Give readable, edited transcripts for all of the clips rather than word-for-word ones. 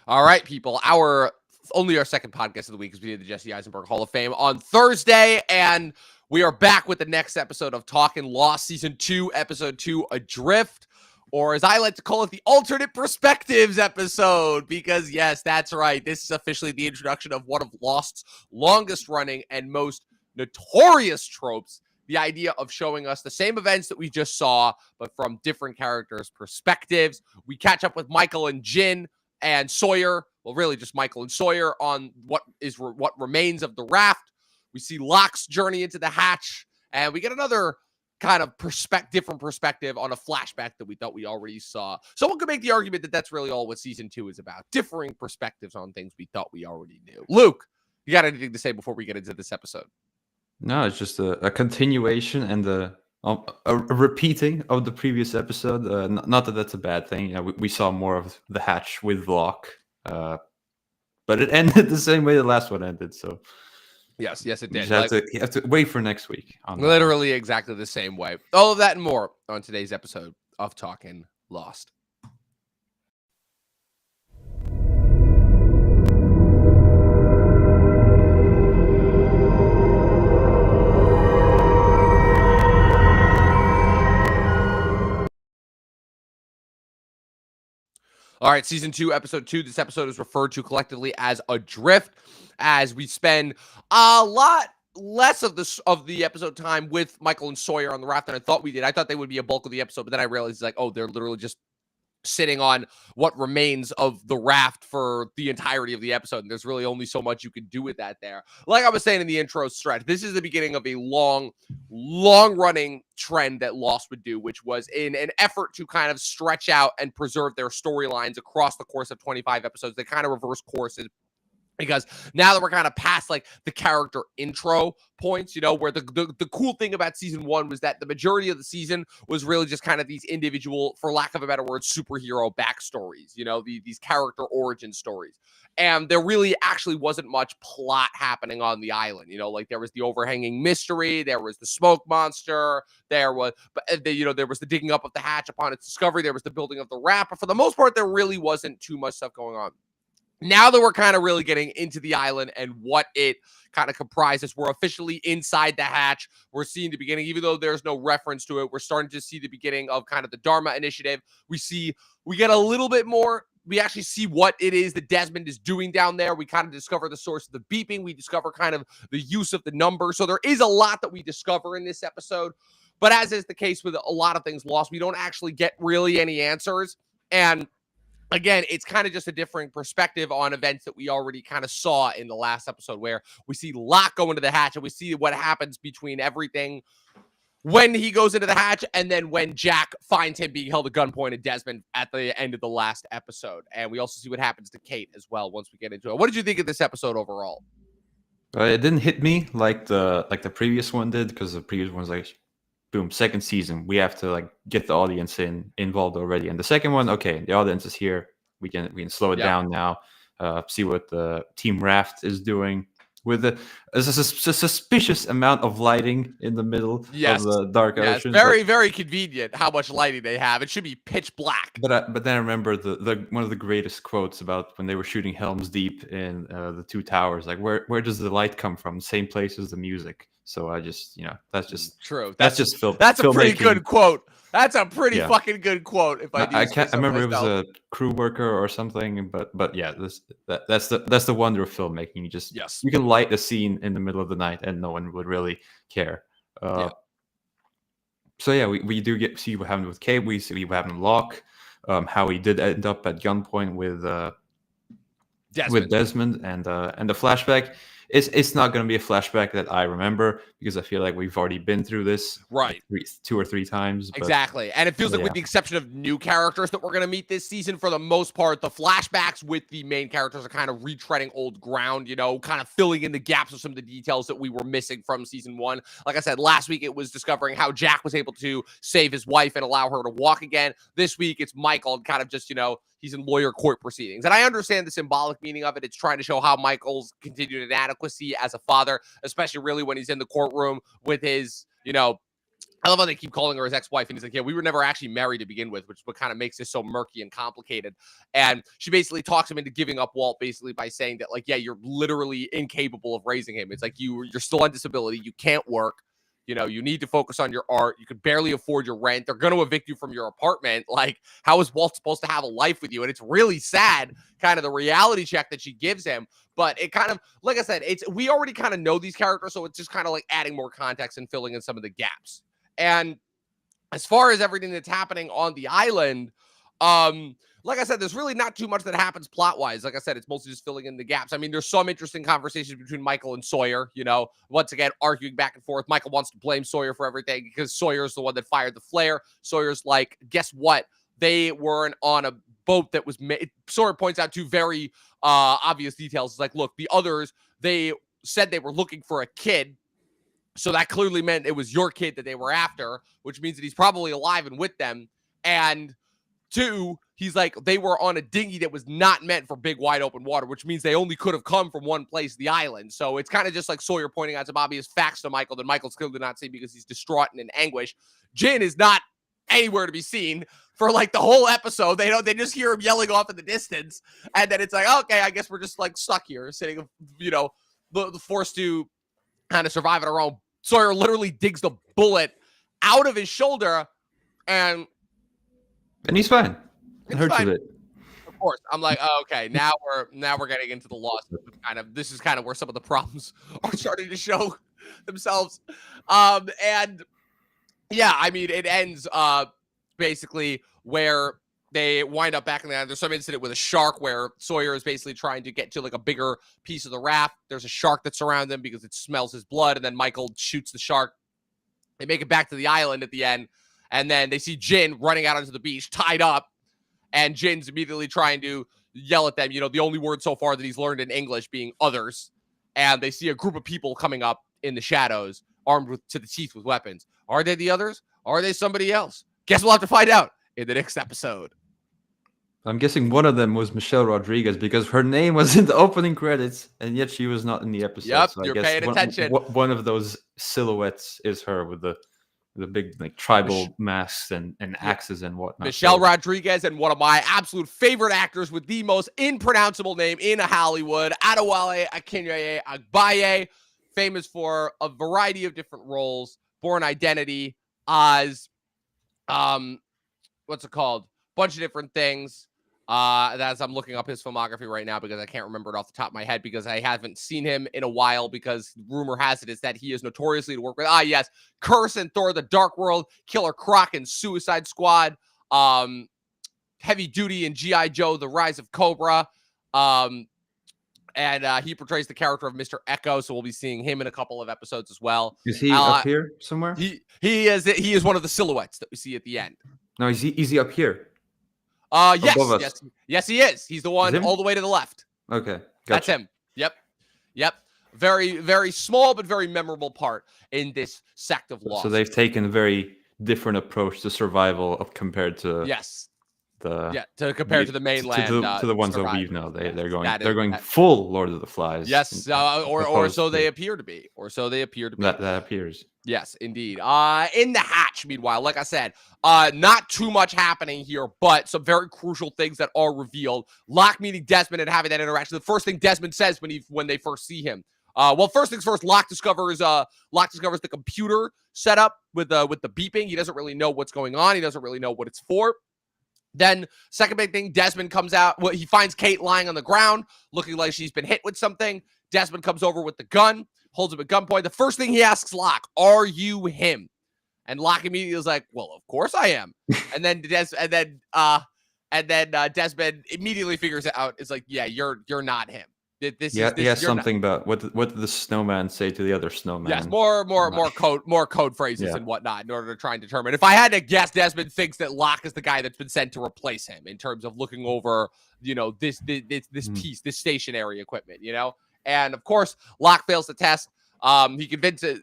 All right, people. Only our second podcast of the week is we did the Jesse Eisenberg Hall of Fame on Thursday, and we are back with the next episode of Talkin' Lost Season 2, Episode 2, Adrift, or as I like to call it, the Alternate Perspectives episode, because yes, that's right. This is officially the introduction of one of Lost's longest running and most notorious tropes, the idea of showing us the same events that we just saw, but from different characters' perspectives. We catch up with Michael and Jin and Sawyer, well, really just Michael and Sawyer on what remains of the raft. We see Locke's journey into the hatch, and we get another kind of different perspective on a flashback that we thought we already saw. Someone could make the argument that that's really all what season 2 is about, differing perspectives on things we thought we already knew. Luke, you got anything to say before we get into this episode? No, it's just a continuation and a repeating of the previous episode. Not that that's a bad thing. You know, we saw more of the hatch with Locke, but it ended the same way the last one ended. So yes, it did. You have to wait for next week. Literally exactly the same way. All of that and more on today's episode of Talkin' Lost. All right, Season 2, Episode 2. This episode is referred to collectively as Adrift, as we spend a lot less of the episode time with Michael and Sawyer on the raft than I thought we did. I thought they would be a bulk of the episode, but then I realized, they're literally just sitting on what remains of the raft for the entirety of the episode, and there's really only so much you can do with that there. Like I was saying in the intro stretch, this is the beginning of a long-running trend that Lost would do, which was in an effort to kind of stretch out and preserve their storylines across the course of 25 episodes. They kind of reverse courses, because now that we're kind of past the character intro points, where the cool thing about season 1 was that the majority of the season was really just kind of these individual, for lack of a better word, superhero backstories, these character origin stories. And there really actually wasn't much plot happening on the island. There was the overhanging mystery, there was the smoke monster, there was the digging up of the hatch upon its discovery, there was the building of the raft, but for the most part, there really wasn't too much stuff going on. Now that we're kind of really getting into the island and what it kind of comprises, we're officially inside the hatch. We're seeing the beginning, even though there's no reference to it. We're starting to see the beginning of kind of the Dharma Initiative. We get a little bit more. We actually see what it is that Desmond is doing down there. We kind of discover the source of the beeping. We discover kind of the use of the number. So there is a lot that we discover in this episode. But as is the case with a lot of things Lost, we don't actually get really any answers. And again, it's kind of just a different perspective on events that we already kind of saw in the last episode, where we see Locke go into the hatch and we see what happens between everything when he goes into the hatch and then when Jack finds him being held at gunpoint at Desmond at the end of the last episode. And we also see what happens to Kate as well once we get into it. What did you think of this episode overall? It didn't hit me like the previous one did, because the previous one's boom, second season, we have to get the audience involved already. And the second one, okay, the audience is here. We can slow it down now. See what the Team Raft is doing with a suspicious amount of lighting in the middle of the dark ocean. Very, very convenient how much lighting they have. It should be pitch black. But then I remember the one of the greatest quotes about when they were shooting Helm's Deep in the Two Towers. Where does the light come from? Same place as the music. So I just, that's just true. That's just film. That's a pretty good quote. That's a pretty fucking good quote. If I remember it was a crew worker or something, but yeah, that's the wonder of filmmaking. You can light a scene in the middle of the night and no one would really care. So yeah, we do see what happened with Kate. We see what happened with Locke. How he did end up at gunpoint with Desmond, and the flashback. It's not going to be a flashback that I remember, because I feel like we've already been through this two or three times. Exactly. And it feels like, with the exception of new characters that we're going to meet this season, for the most part, the flashbacks with the main characters are kind of retreading old ground, kind of filling in the gaps of some of the details that we were missing from season 1. Like I said, last week it was discovering how Jack was able to save his wife and allow her to walk again. This week it's Michael, kind of just, he's in lawyer court proceedings. And I understand the symbolic meaning of it. It's trying to show how Michael's continued inadequacy as a father, especially really when he's in the courtroom with his, I love how they keep calling her his ex-wife, and he's like, yeah, we were never actually married to begin with, which is what kind of makes this so murky and complicated. And she basically talks him into giving up Walt, basically by saying that, like, yeah, you're literally incapable of raising him. It's like you're still on disability, you can't work, you know, you need to focus on your art, you could barely afford your rent, they're going to evict you from your apartment. Like, how is Walt supposed to have a life with you? And it's really sad, kind of the reality check that she gives him. But it kind of, like I said, we already kind of know these characters, so it's just kind of like adding more context and filling in some of the gaps. And as far as everything that's happening on the island, like I said, there's really not too much that happens plot-wise. Like I said, it's mostly just filling in the gaps. I mean, there's some interesting conversations between Michael and Sawyer, you know, once again, arguing back and forth. Michael wants to blame Sawyer for everything because Sawyer's the one that fired the flare. Sawyer's like, guess what? They weren't on a boat that was made. Sawyer points out two very obvious details. It's like, look, the others, they said they were looking for a kid. So that clearly meant it was your kid that they were after, which means that he's probably alive and with them. And two, he's like, they were on a dinghy that was not meant for big, wide open water, which means they only could have come from one place, the island. So it's kind of just like Sawyer pointing out some obvious facts to Michael that Michael's clearly not seeing because he's distraught and in anguish. Jin is not anywhere to be seen for like the whole episode. They just hear him yelling off in the distance. And then it's like, okay, I guess we're just like stuck here, sitting, you know, the forced to kind of survive on our own. Sawyer literally digs the bullet out of his shoulder, and he's fine. It hurts fine. a bit. Of course, I'm like, oh, okay, now we're getting into the loss. This is kind of where some of the problems are starting to show themselves. And yeah, I mean, it ends basically where they wind up back in the island. There's some incident with a shark where Sawyer is basically trying to get to like a bigger piece of the raft. There's a shark that surrounds him because it smells his blood, and then Michael shoots the shark. They make it back to the island at the end, and then they see Jin running out onto the beach, tied up, and Jin's immediately trying to yell at them. You know, the only word so far that he's learned in English being others. And they see a group of people coming up in the shadows, armed to the teeth with weapons. Are they the others? Are they somebody else? Guess we'll have to find out in the next episode. I'm guessing one of them was Michelle Rodriguez because her name was in the opening credits, and yet she was not in the episode. Yep, so you're paying attention. One of those silhouettes is her with the big like tribal masks and axes and whatnot. Michelle Rodriguez, and one of my absolute favorite actors with the most impronounceable name in Hollywood, Adewale Akinye Agbaye, famous for a variety of different roles. Born Identity, Oz, what's it called? Bunch of different things. As I'm looking up his filmography right now because I can't remember it off the top of my head because I haven't seen him in a while because rumor has it is that he is notoriously to work with. Yes, Curse and Thor the Dark World, Killer Croc and Suicide Squad, Heavy Duty and G.I. Joe, The Rise of Cobra, and he portrays the character of Mr. Echo, so we'll be seeing him in a couple of episodes as well. Is he up here somewhere? He is one of the silhouettes that we see at the end. No, is he up here? Yes, he is. He's the one all the way to the left. Okay, gotcha. That's him. Yep. Very, very small but very memorable part in this sect of Lost. So they've taken a very different approach to survival compared to compared to the mainland to the ones that we've known. They're going full Lord of the Flies. Yes, or so they appear to be. That appears. Yes, indeed. In the hatch, meanwhile, like I said, not too much happening here, but some very crucial things that are revealed. Locke meeting Desmond and having that interaction. The first thing Desmond says when they first see him. First things first, Locke discovers the computer setup with the beeping. He doesn't really know what's going on. He doesn't really know what it's for. Then, second big thing, Desmond comes out. Well, he finds Kate lying on the ground, looking like she's been hit with something. Desmond comes over with the gun, holds him at gunpoint. The first thing he asks Locke, "Are you him?" And Locke immediately is like, "Well, of course I am." and then Desmond immediately figures it out. It's like, "Yeah, you're not him." Something about what did the snowman say to the other snowman? Yes, more code phrases and whatnot in order to try and determine. If I had to guess, Desmond thinks that Locke is the guy that's been sent to replace him in terms of looking over, this piece, this stationary equipment, And of course, Locke fails the test.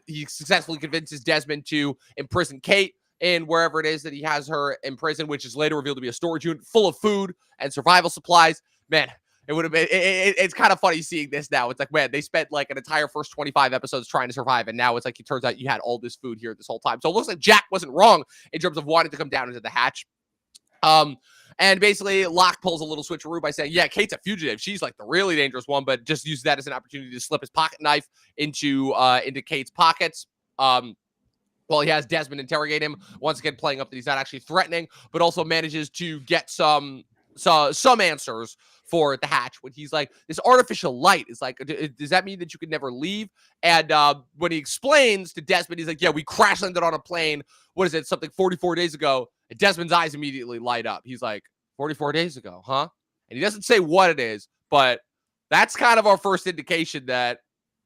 He successfully convinces Desmond to imprison Kate in wherever it is that he has her imprisoned, which is later revealed to be a storage unit full of food and survival supplies. Man, It would have been. It's kind of funny seeing this now. It's like, man, they spent like an entire first 25 episodes trying to survive, and now it's like it turns out you had all this food here this whole time. So it looks like Jack wasn't wrong in terms of wanting to come down into the hatch. And basically Locke pulls a little switcheroo by saying, yeah, Kate's a fugitive. She's like the really dangerous one, but just use that as an opportunity to slip his pocket knife into Kate's pockets. While he has Desmond interrogate him, once again playing up that he's not actually threatening, but also manages to get some answers for the hatch when he's like, this artificial light is like, does that mean that you could never leave? And when he explains to Desmond, he's like, yeah, we crash landed on a plane. What is it? Something 44 days ago. And Desmond's eyes immediately light up. He's like, 44 days ago, huh? And he doesn't say what it is, but that's kind of our first indication that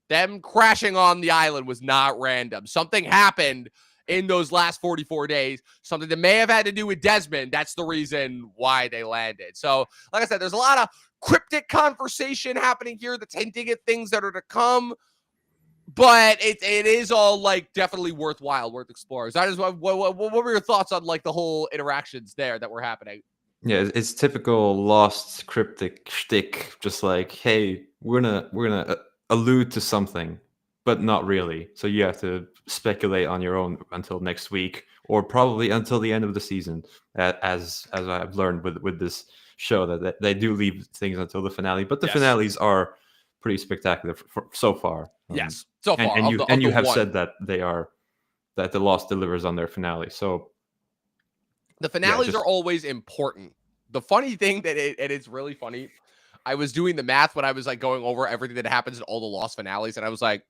them crashing on the island was not random. Something happened in those last 44 days, something that may have had to do with Desmond. That's the reason why they landed. So, like I said, there's a lot of cryptic conversation happening here that's hinting at things that are to come. But it is all like definitely worth exploring. So I just what were your thoughts on like the whole interactions there that were happening? Yeah, it's typical Lost cryptic shtick. Just like, hey, we're gonna allude to something, but not really. So you have to speculate on your own until next week, or probably until the end of the season. As I've learned with this show, that they do leave things until the finale, but the finales are pretty spectacular so far. Yes, so far. And you have said that that the Lost delivers on their finale. So the finales are always important. The funny thing and it's really funny. I was doing the math when I was like going over everything that happens in all the Lost finales, and I was like,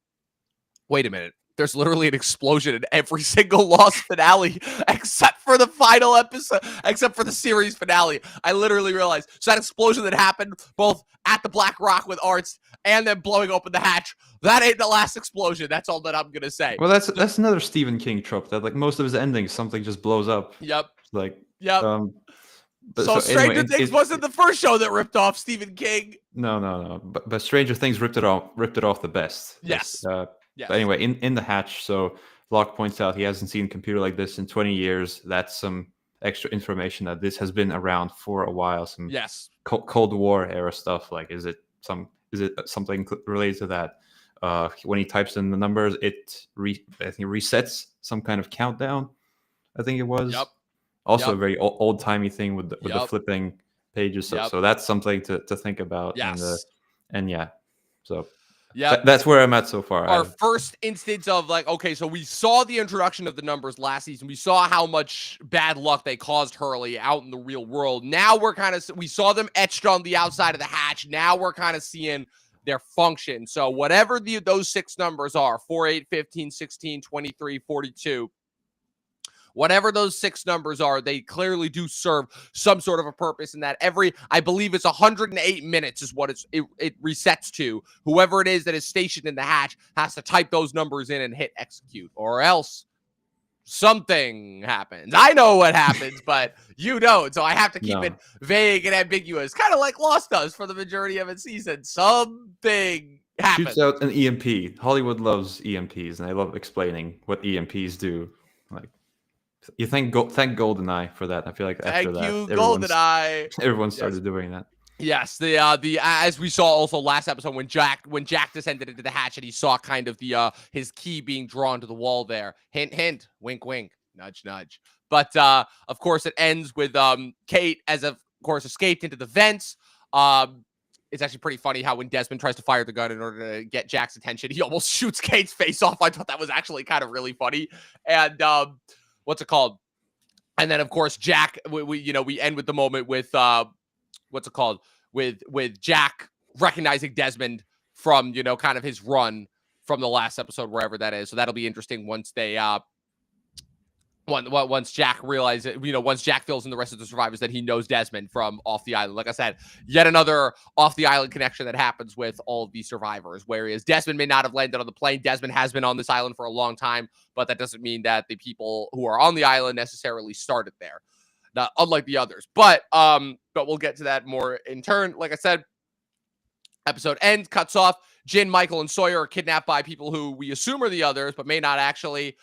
wait a minute. There's literally an explosion in every single Lost finale except for the final episode, except for the series finale. I literally realized. So that explosion that happened both at the Black Rock with Arts and then blowing open the hatch, that ain't the last explosion. That's all that I'm going to say. Well, that's another Stephen King trope that like most of his endings, something just blows up. Yep. Like, yep. So Stranger Things wasn't the first show that ripped off Stephen King. No. But Stranger Things ripped it off the best. Yes. Yes. But anyway, in the hatch, so Locke points out he hasn't seen a computer like this in 20 years. That's some extra information that this has been around for a while. Some Cold War era stuff. Like, is it something related to that? When he types in the numbers, I think resets some kind of countdown. I think it was. Yep. Also a very old timey thing with the flipping pages. So that's something to think about. Yes. And yeah, so. Yeah, that's where I'm at so far. Our first instance of like, okay, so we saw the introduction of the numbers last season. We saw how much bad luck they caused Hurley out in the real world. Now we saw them etched on the outside of the hatch. Now we're kind of seeing their function. So whatever those 6 numbers are, 4, 8, 15, 16, 23, 42, whatever those 6 numbers are, they clearly do serve some sort of a purpose in that I believe it's 108 minutes is what it resets to. Whoever it is that is stationed in the hatch has to type those numbers in and hit execute, or else something happens. I know what happens, but you don't. So I have to keep it vague and ambiguous, kind of like Lost does for the majority of its season. Something happens. Shoots out an EMP. Hollywood loves EMPs, and they love explaining what EMPs do. Like, you thank GoldenEye for that. I feel like after GoldenEye. Everyone started doing that. Yes, the as we saw also last episode when Jack descended into the hatch and he saw kind of his key being drawn to the wall there. Hint, hint, wink, wink, nudge, nudge. But of course it ends with Kate of course escaped into the vents. It's actually pretty funny how when Desmond tries to fire the gun in order to get Jack's attention, he almost shoots Kate's face off. I thought that was actually kind of really funny. And what's it called? And then of course Jack, we end with the moment with what's it called? With Jack recognizing Desmond from kind of his run from the last episode, wherever that is. So that'll be interesting once they once Jack realizes, once Jack fills in the rest of the survivors that he knows Desmond from off the island. Like I said, yet another off the island connection that happens with all of these survivors, whereas Desmond may not have landed on the plane. Desmond has been on this island for a long time, but that doesn't mean that the people who are on the island necessarily started there. Now, unlike the others, but we'll get to that more in turn. Like I said, episode ends, cuts off. Jin, Michael, and Sawyer are kidnapped by people who we assume are the others, but may not actually.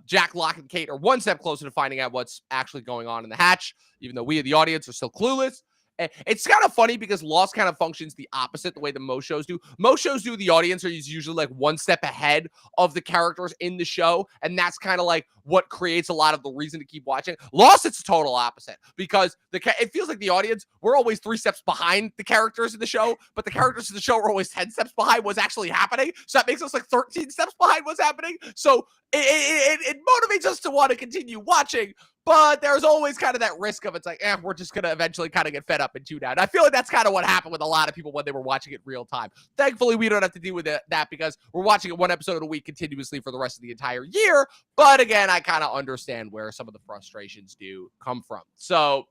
Jack, Locke, and Kate are one step closer to finding out what's actually going on in the hatch, even though we, the audience, are still clueless. It's kind of funny because Lost kind of functions the opposite the way that most shows do. Most shows do, the audience are usually like one step ahead of the characters in the show, and that's kind of like what creates a lot of the reason to keep watching. Lost, it's a total opposite because it feels like the audience, we're always 3 steps behind the characters in the show, but the characters in the show are always 10 steps behind what's actually happening. So that makes us like 13 steps behind what's happening. So it motivates us to want to continue watching. But there's always kind of that risk of it's like, we're just going to eventually kind of get fed up and tune out. I feel like that's kind of what happened with a lot of people when they were watching it real time. Thankfully, we don't have to deal with that because we're watching it 1 episode a week continuously for the rest of the entire year. But again, I kind of understand where some of the frustrations do come from. So,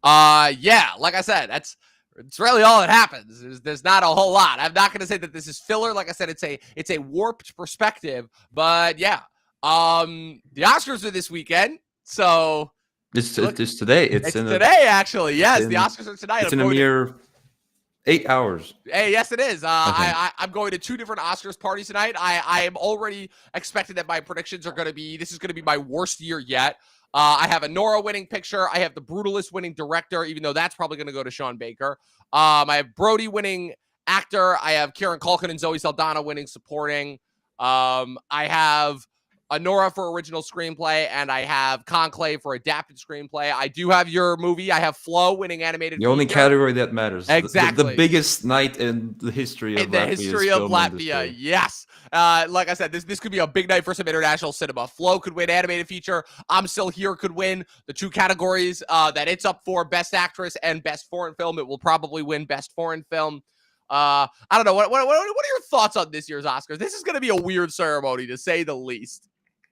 yeah, like I said, it's really all that happens. There's not a whole lot. I'm not going to say that this is filler. Like I said, it's a warped perspective. But yeah. The Oscars are this weekend, so it's today. It's today, actually. Yes, the Oscars are tonight. It's in a mere 8 hours. Hey, yes, it is. I'm going to 2 different Oscars parties tonight. I am already expecting that my predictions are going to be. This is going to be my worst year yet. I have a Nora winning picture. I have The Brutalist winning director, even though that's probably going to go to Sean Baker. I have Brody winning actor. I have Kieran Culkin and Zoe Saldana winning supporting. I have Nora for original screenplay, and I have Conclave for adapted screenplay. I do have your movie. I have Flow winning animated feature. The only category that matters. Exactly. The biggest night in the history of Latvia. Yes. Like I said, this could be a big night for some international cinema. Flow could win animated feature. I'm Still Here could win the 2 categories that it's up for, Best Actress and Best Foreign Film. It will probably win Best Foreign Film. I don't know. What are your thoughts on this year's Oscars? This is going to be a weird ceremony, to say the least.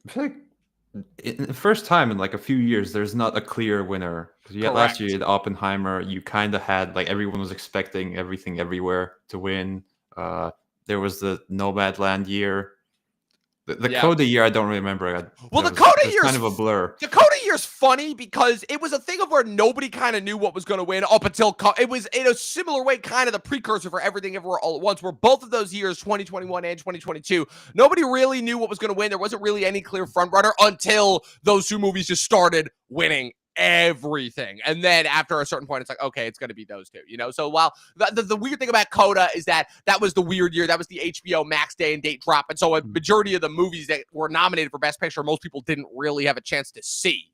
I feel like the first time in like a few years, there's not a clear winner. Because last year at Oppenheimer, you kind of had like everyone was expecting Everything Everywhere to win. There was the Nomadland year. The Coda year, I don't remember. The Coda year kind of a blur. The Coda year's funny because it was a thing of where nobody kind of knew what was going to win up until it was in a similar way, kind of the precursor for Everything Everywhere All at Once, where both of those years, 2021 and 2022, nobody really knew what was going to win. There wasn't really any clear frontrunner until those 2 movies just started winning everything. And then after a certain point, it's like, okay, it's going to be those 2, So while the weird thing about Coda is that was the weird year. That was the HBO Max day and date drop. And so a majority of the movies that were nominated for Best Picture, most people didn't really have a chance to see,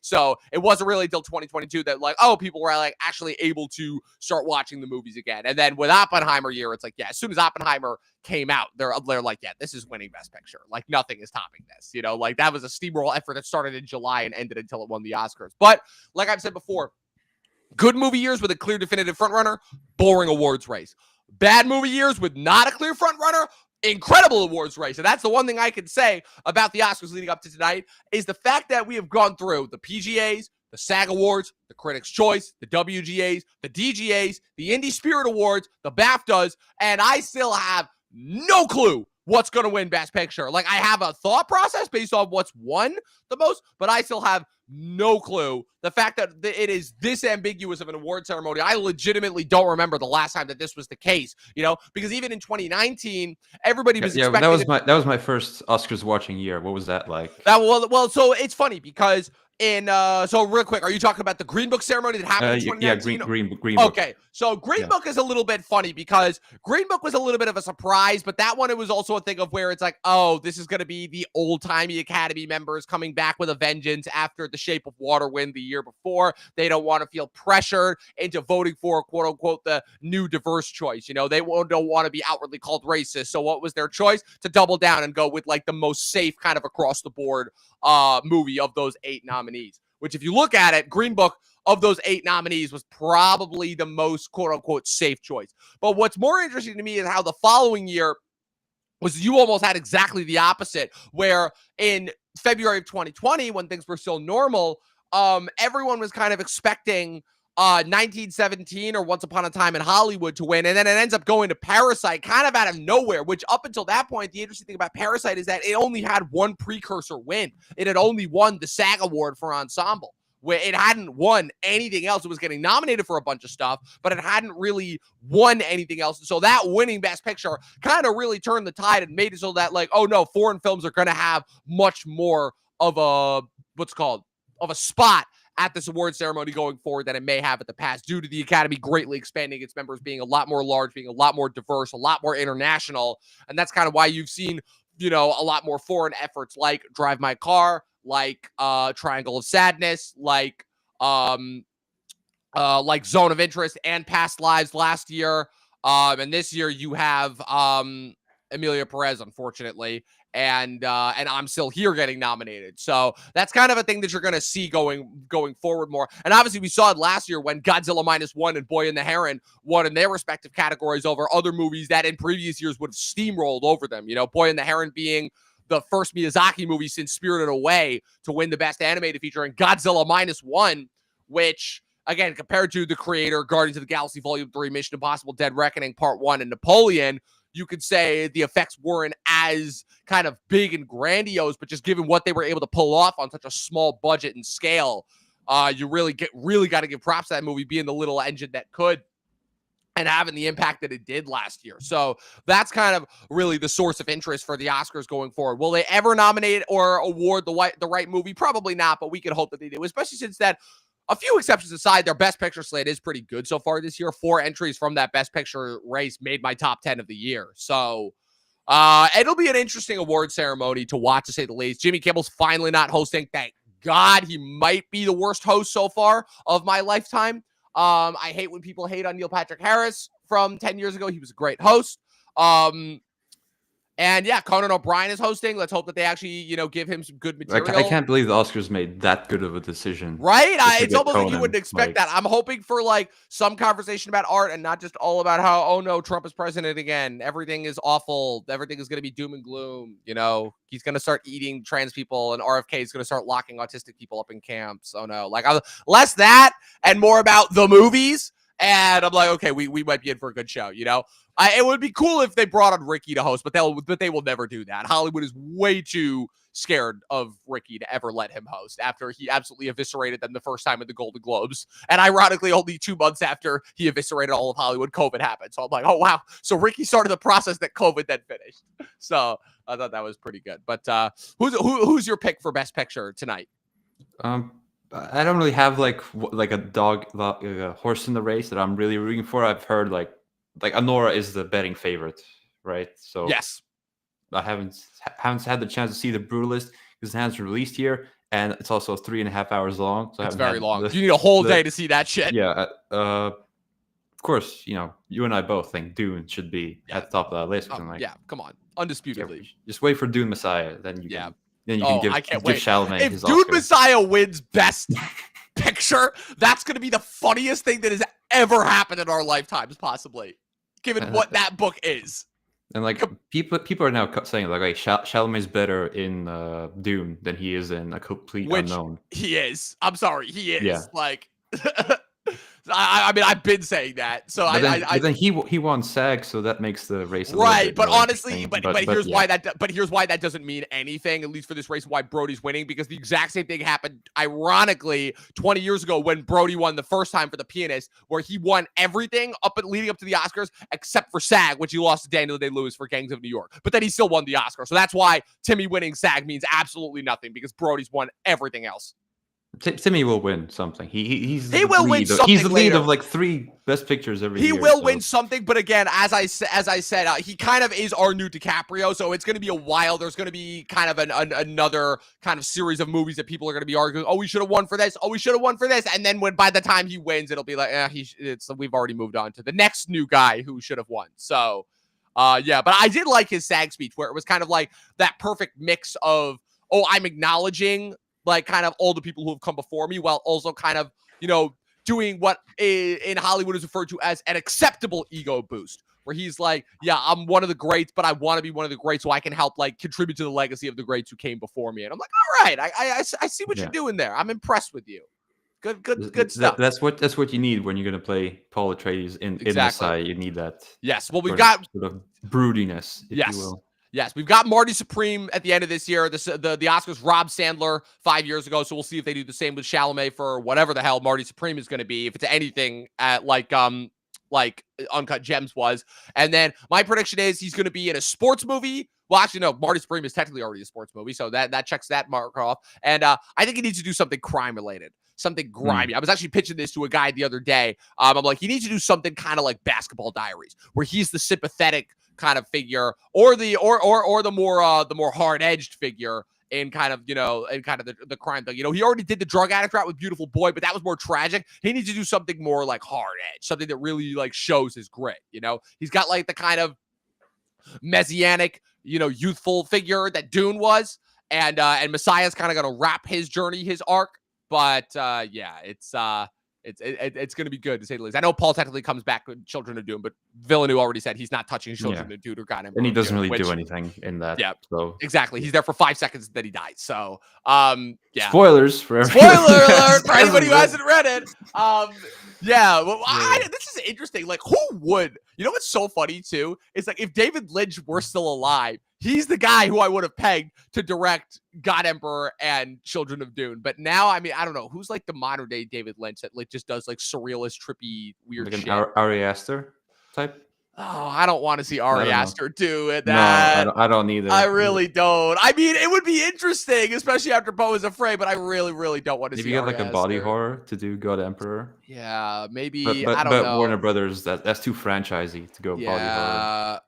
So it wasn't really until 2022 that people were like actually able to start watching the movies again. And then with Oppenheimer year, it's like, yeah, as soon as Oppenheimer came out, they're like, yeah, this is winning Best Picture. Like nothing is topping this, Like that was a steamroll effort that started in July and ended until it won the Oscars. But like I've said before, good movie years with a clear definitive frontrunner, boring awards race. Bad movie years with not a clear frontrunner, incredible awards race. And that's the one thing I can say about the Oscars leading up to tonight is the fact that we have gone through the PGAs, the SAG Awards, the Critics' Choice, the WGAs, the DGAs, the Indie Spirit Awards, the BAFTAs, and I still have no clue what's going to win Best Picture. Like, I have a thought process based on what's won the most, but I still have no clue. The fact that it is this ambiguous of an award ceremony, I legitimately don't remember the last time that this was the case, because even in 2019, everybody was expecting... that was my first Oscars watching year. What was that like? So it's funny because so real quick, are you talking about the Green Book ceremony that happened in 2019? Yeah, Green Book. Okay, so Green Book is a little bit funny because Green Book was a little bit of a surprise, but that one, it was also a thing of where it's like, oh, this is going to be the old-timey Academy members coming back with a vengeance after The Shape of Water win the year before. They don't want to feel pressured into voting for, quote-unquote, the new diverse choice. They don't want to be outwardly called racist. So what was their choice? To double down and go with, like, the most safe kind of across-the-board movie of those 8 nominees, which if you look at it, Green Book of those 8 nominees was probably the most quote unquote safe choice. But what's more interesting to me is how the following year was you almost had exactly the opposite, where in February of 2020, when things were still normal, everyone was kind of expecting 1917 or Once Upon a Time in Hollywood to win, and then it ends up going to Parasite kind of out of nowhere, which up until that point, the interesting thing about Parasite is that it only had one precursor win. It had only won the SAG Award for Ensemble, where it hadn't won anything else. It was getting nominated for a bunch of stuff, but it hadn't really won anything else. And so that winning Best Picture kind of really turned the tide and made it so that, like, oh no, foreign films are going to have much more of a, of a spot at this award ceremony going forward than it may have in the past, due to the Academy greatly expanding its members, being a lot more large, being a lot more diverse, a lot more international. And that's kind of why you've seen, a lot more foreign efforts like Drive My Car, like Triangle of Sadness, like Zone of Interest and Past Lives last year. And this year you have Emilia Perez, unfortunately, and I'm Still Here getting nominated. So that's kind of a thing that you're going to see going forward more. And obviously we saw it last year when Godzilla -1 and Boy and the Heron won in their respective categories over other movies that in previous years would have steamrolled over them. Boy and the Heron being the first Miyazaki movie since Spirited Away to win the Best Animated Feature, and Godzilla -1, which, again, compared to the creator, Guardians of the Galaxy Volume 3, Mission Impossible, Dead Reckoning Part 1, and Napoleon, you could say the effects weren't as kind of big and grandiose, but just given what they were able to pull off on such a small budget and scale, you really got to give props to that movie being the little engine that could and having the impact that it did last year. So that's kind of really the source of interest for the Oscars going forward. Will they ever nominate or award the right movie? Probably not, but we could hope that they do, especially since that, a few exceptions aside, their Best Picture slate is pretty good so far this year. 4 entries from that Best Picture race made my top 10 of the year. So it'll be an interesting award ceremony to watch, to say the least. Jimmy Kimmel's finally not hosting. Thank God. He might be the worst host so far of my lifetime. I hate when people hate on Neil Patrick Harris from 10 years ago. He was a great host. And yeah, Conan O'Brien is hosting. Let's hope that they actually, give him some good material. I can't believe the Oscars made that good of a decision. Right? It's almost like you wouldn't expect that. I'm hoping for some conversation about art and not just all about how, oh no, Trump is president again. Everything is awful. Everything is going to be doom and gloom. He's going to start eating trans people, and RFK is going to start locking autistic people up in camps. Oh no. Less that and more about the movies. And I'm like, okay, we might be in for a good show, It would be cool if they brought on Ricky to host, but they will never do that. Hollywood is way too scared of Ricky to ever let him host after he absolutely eviscerated them the first time at the Golden Globes. And ironically, only 2 months after he eviscerated all of Hollywood, COVID happened. So I'm like, oh, wow. So Ricky started the process that COVID then finished. So I thought that was pretty good. But who's your pick for Best Picture tonight? I don't really have like a horse in the race that I'm really rooting for. I've heard like Anora is the betting favorite, right? So yes, I haven't had the chance to see The Brutalist because it hasn't released here, and it's also 3.5 hours long. So it's very long. You need a whole day to see that shit. Yeah. Of course, you and I both think Dune should be at the top of that list. Yeah, come on, undisputedly. Just wait for Dune Messiah, then you can. Then you can I can't wait. Chalamet if his Dune Oscar. Messiah wins Best Picture, that's going to be the funniest thing that has ever happened in our lifetimes, possibly, given what that book is. And people are now saying Chalamet's better in Dune than he is in A Complete Unknown. He is. I'm sorry, he is. Yeah. I mean, I've been saying that. So but then he won SAG, so that makes the race right. But honestly, but here's why that doesn't mean anything, at least for this race. Why Brody's winning, because the exact same thing happened, ironically, 20 years ago when Brody won the first time for The Pianist, where he won everything leading up to the Oscars except for SAG, which he lost to Daniel Day-Lewis for Gangs of New York. But then he still won the Oscar. So that's why Timmy winning SAG means absolutely nothing, because Brody's won everything else. Timmy will win something. He will win something. He's the lead of 3 Best Pictures every year. He will win something, but again, as I said, he kind of is our new DiCaprio. So it's going to be a while. There's going to be kind of another kind of series of movies that people are going to be arguing. Oh, we should have won for this. Oh, we should have won for this. And then by the time he wins, it'll be like, we've already moved on to the next new guy who should have won. So, yeah. But I did like his SAG speech, where it was kind of like that perfect mix of, oh, I'm acknowledging kind of all the people who have come before me, while also kind of, doing what in Hollywood is referred to as an acceptable ego boost, where he's like, yeah, I'm one of the greats, but I want to be one of the greats so I can help contribute to the legacy of the greats who came before me. And I'm like, all right, I see what you're doing there. I'm impressed with you. Good stuff. That's what you need when you're going to play Paul Atreides in Messiah. You need that. Yes. Well, we've got sort of broodiness, if you will. Yes, we've got Marty Supreme at the end of this year. The Oscars, Rob Sandler 5 years ago. So we'll see if they do the same with Chalamet for whatever the hell Marty Supreme is going to be. If it's anything like Uncut Gems was. And then my prediction is he's going to be in a sports movie. Well, actually, no, Marty Supreme is technically already a sports movie. So that checks that mark off. And I think he needs to do something crime related. something grimy. I was actually pitching this to a guy the other day. I'm like, he needs to do something kind of like Basketball Diaries, where he's the sympathetic kind of figure, or the more hard-edged figure in kind of, in kind of the crime thing. He already did the drug addict route with Beautiful Boy, but that was more tragic. He needs to do something more like hard edge, something that really like shows his grit. He's got like the kind of messianic, youthful figure that Dune was, and Messiah's kind of going to wrap his journey, his arc. But it's going to be good, to say the least. I know Paul technically comes back with Children of Doom, but Villeneuve already said he's not touching Children of Doom or God Emperor. And he doesn't really do anything in that. Yeah, so exactly. He's there for 5 seconds, then he dies. So, Spoilers for Spoiler alert for anybody who hasn't read it. This is interesting. Like, who would? What's so funny too? It's like, if David Lynch were still alive, he's the guy who I would have pegged to direct God Emperor and Children of Dune. But now, I mean, I don't know who's like the modern day David Lynch that like just does like surrealist, trippy, weird like shit. An Ari Aster type. Oh, I don't want to see Ari Aster do it. No, I don't either. I really don't. I mean, it would be interesting, especially after Beau is Afraid, but I really, really don't want to see Maybe you got like Ari a body Aster. horror to do God Emperor. Yeah, maybe. But I don't know. Warner Brothers, that's too franchisey to go body horror.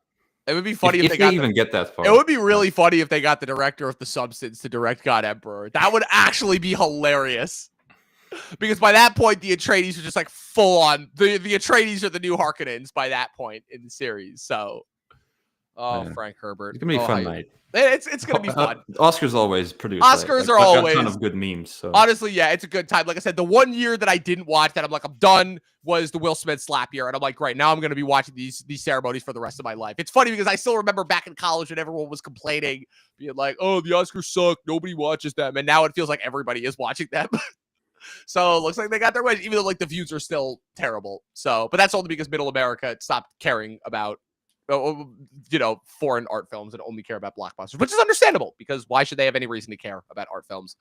It would be funny if they even get that far. It would be really funny if they got the director of The Substance to direct God Emperor. That would actually be hilarious. Because by that point, the Atreides are just like full on. The Atreides are the new Harkonnens by that point in the series. So, Frank Herbert. It's gonna be a fun night. It's gonna be fun. Oscars always produce. Oscars are always a ton of good memes. So. Honestly, yeah, it's a good time. Like I said, the one year that I didn't watch that I'm like, I'm done, was the Will Smith slap year, and I'm like, great, now I'm gonna be watching these ceremonies for the rest of my life. It's funny because I still remember back in college when everyone was complaining, being like, oh, the Oscars suck, nobody watches them, and now it feels like everybody is watching them. So it looks like they got their way, even though like the views are still terrible. So, but that's only because Middle America stopped caring about, foreign art films and only care about blockbusters, which is understandable because why should they have any reason to care about art films?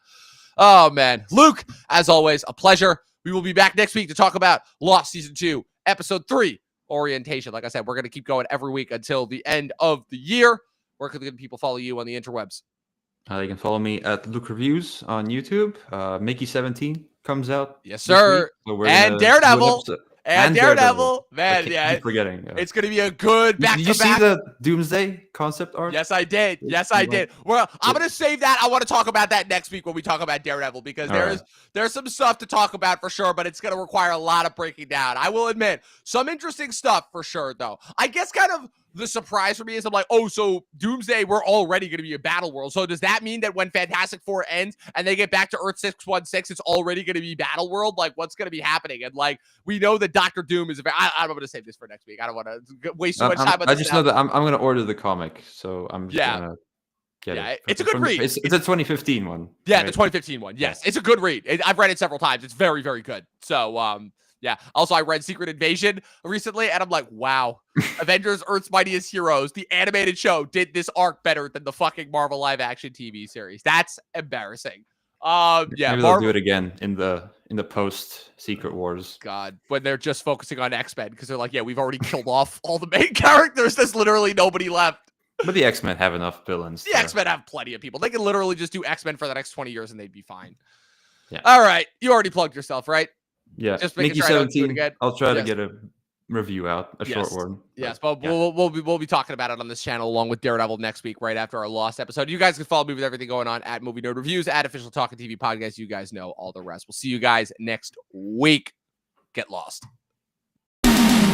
Oh man, Luke, as always, a pleasure. We will be back next week to talk about Lost Season 2, Episode 3, Orientation. Like I said, we're going to keep going every week until the end of the year. Where can people follow you on the interwebs? You can follow me at Luke Reviews on YouTube. Mickey17 comes out. Yes, sir. So and Daredevil. And Daredevil. Man, keep forgetting. It's going to be a good back-to-back. Did you see the Doomsday concept art? Yes, I did. Well, I'm going to save that. I want to talk about that next week when we talk about Daredevil, because there's some stuff to talk about for sure, but it's going to require a lot of breaking down. I will admit, some interesting stuff for sure, though. I guess kind of the surprise for me is I'm like, oh, so Doomsday, we're already going to be a battle world. So does that mean that when Fantastic Four ends and they get back to Earth 616, it's already going to be battle world? Like, what's going to be happening? And like, we know that Doctor Doom is I'm going to save this for next week. I don't want to waste so much time on this. I just know that I'm going to order the comic, so I'm just going to get it. It's a good read. It's a 2015 one. Yeah, right? The 2015 one. Yes, it's a good read. I've read it several times. It's very, very good. So, yeah. Also, I read Secret Invasion recently, and I'm like, wow. Avengers: Earth's Mightiest Heroes, the animated show, did this arc better than the fucking Marvel live-action TV series. That's embarrassing. Maybe they'll do it again in the post Secret Wars. God, when they're just focusing on X-Men, because they're like, yeah, we've already killed off all the main characters. There's literally nobody left. But the X-Men have enough villains. The X-Men have plenty of people. They can literally just do X-Men for the next 20 years, and they'd be fine. Yeah. All right. You already plugged yourself, right? Yeah, just making sure I don't do it again. I'll try to get a review out, short one. Yes, but we'll be talking about it on this channel along with Daredevil next week, right after our Lost episode. You guys can follow me with everything going on at Movie Nerd Reviews, at Official Talkin TV Podcast. You guys know all the rest. We'll see you guys next week. Get lost.